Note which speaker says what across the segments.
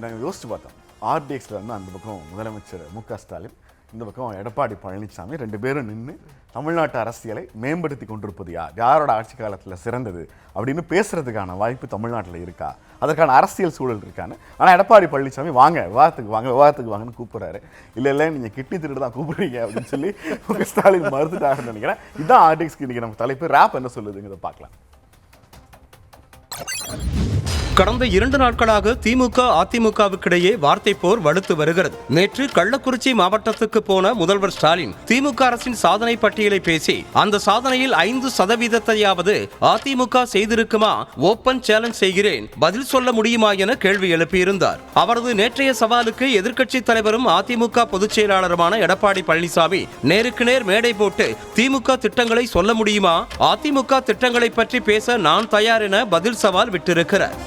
Speaker 1: நாங்கள் யோசிச்சு பார்த்தோம். ஆர்டிஎக்ஸில் வந்து அந்த பக்கம் முதலமைச்சர் மு.க. ஸ்டாலின், இந்த பக்கம் எடப்பாடி பழனிசாமி 2 பேரும் நின்று தமிழ்நாட்டு அரசியலை மேம்படுத்தி கொண்டிருப்பது யாரோட ஆட்சி காலத்தில் சிறந்தது அப்படின்னு பேசுறதுக்கான வாய்ப்பு தமிழ்நாட்டில் இருக்கா, அதற்கான அரசியல் சூழல் இருக்கான்னு. ஆனால் எடப்பாடி பழனிசாமி வாங்க விவாதத்துக்கு வாங்கன்னு கூப்பிட்றாரு. இல்லை நீங்கள் கிட்னி திருட்டு தான் கூப்பிடுறீங்க அப்படின்னு சொல்லி மு.க. ஸ்டாலின் மறுத்துட்டாருன்னு நினைக்கிறேன். இதுதான் ஆர்டிஎக்ஸ்க்கு இன்னைக்கு நம்ம தலைப்பு. ரேப் என்ன சொல்லுதுங்கிறத பார்க்கலாம்.
Speaker 2: கடந்த 2 நாட்களாக திமுக அதிமுகவுக்கிடையே வார்த்தை போர் வலுத்து வருகிறது. நேற்று கள்ளக்குறிச்சி மாவட்டத்துக்கு போன முதல்வர் ஸ்டாலின் திமுக அரசின் சாதனை பட்டியலை பேசி அந்த சாதனையில் 5% அதிமுக செய்திருக்குமா, ஓபன் சேலஞ்ச் செய்கிறேன், பதில் சொல்ல முடியுமா என கேள்வி எழுப்பியிருந்தார். அவரது நேற்றைய சவாலுக்கு எதிர்க்கட்சி தலைவரும் அதிமுக பொதுச் செயலாளருமான எடப்பாடி பழனிசாமி நேருக்கு நேர் மேடை போட்டு திமுக திட்டங்களை சொல்ல முடியுமா, அதிமுக திட்டங்களை பற்றி பேச நான் தயார் என பதில் சவால் விட்டிருக்கிறார்.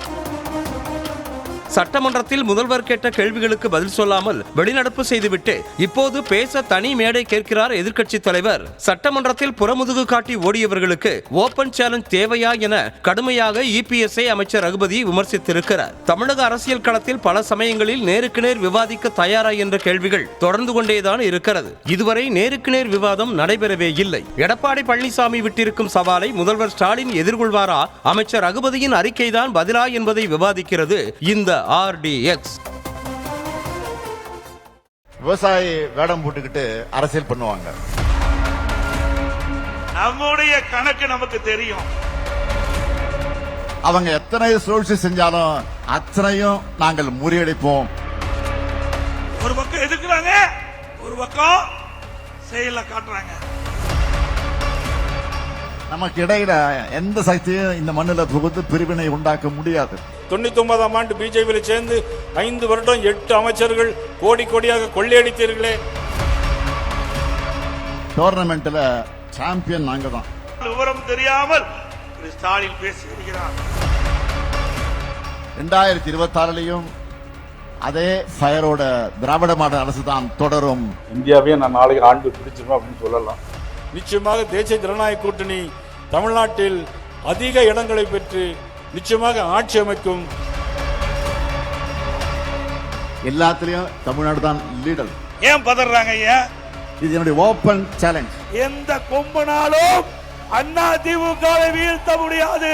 Speaker 2: சட்டமன்றத்தில் முதல்வர் கேட்ட கேள்விகளுக்கு பதில் சொல்லாமல் வெளிநடப்பு செய்துவிட்டு இப்போது பேச தனி மேடை கேட்கிறார் எதிர்க்கட்சி தலைவர். சட்டமன்றத்தில் புறமுதுகு காட்டி ஓடியவர்களுக்கு ஓபன் சேலஞ்ச் தேவையா என கடுமையாக இபிஎஸ்ஐ அமைச்சர் ரகுபதி விமர்சித்திருக்கிறார். தமிழக அரசியல் களத்தில் பல சமயங்களில் நேருக்கு நேர் விவாதிக்க தயாரா என்ற கேள்விகள் தொடர்ந்து கொண்டேதான் இருக்கிறது. இதுவரை நேருக்கு நேர் விவாதம் நடைபெறவே இல்லை. எடப்பாடி பழனிசாமி விட்டிருக்கும் சவாலை முதல்வர் ஸ்டாலின் எதிர்கொள்வாரா, அமைச்சர் ரகுபதியின் அறிக்கைதான் பதிலா என்பதை விவாதிக்கிறது இந்த ஆர்டிஎக்ஸ்.
Speaker 3: விவசாயி வேடம் போட்டுக்கிட்டு அரசியல் பண்ணுவாங்க.
Speaker 4: நம்முடைய கணக்கு நமக்கு தெரியும்.
Speaker 3: அவங்க எத்தனை சூழ்ச்சி செஞ்சாலும் அத்தனையும் நாங்கள் முறியடிப்போம்.
Speaker 4: ஒரு பக்கம் எதுக்குறாங்க, ஒரு பக்கம் செயல காட்டுறாங்க.
Speaker 3: நமக்கு இடையில எந்த சக்தியும் இந்த மண்ணில் புகுந்து பிரிவினை உண்டாக்க முடியாது.
Speaker 5: 99ஆம் ஆண்டு பிஜேபியில் சேர்ந்து 5 வருடம் 8 அமைச்சர்கள் கோடியாக கொள்ளையடித்தீர்களே.
Speaker 3: டோர்னமெண்ட்ல சாம்பியன் நாங்க தான்.
Speaker 4: விவரம் தெரியாமல் ஸ்டாலின் பேசுகிறார்.
Speaker 3: 2026 அதே ஃபயரோட திராவிட மாடல் அரசு தான் தொடரும்.
Speaker 5: இந்தியாவே நான் நாளைக்கு ஆண்டு பிடிச்சிருவேன் அப்படின்னு சொல்லலாம். நிச்சயமாக தேசிய ஜனநாயக கூட்டணி தமிழ்நாட்டில் அதிக இடங்களை பெற்று நிச்சயமாக ஆட்சி அமைக்கும்.
Speaker 3: எல்லாத்திலையும் தமிழ்நாடு தான் லீடர்.
Speaker 4: ஏன் பதறாங்க?
Speaker 3: இது என்னுடைய ஓபன் சேலஞ்ச்.
Speaker 4: எந்த கொம்பனாலும் அண்ணா திமுகவை வீழ்த்த முடியாது.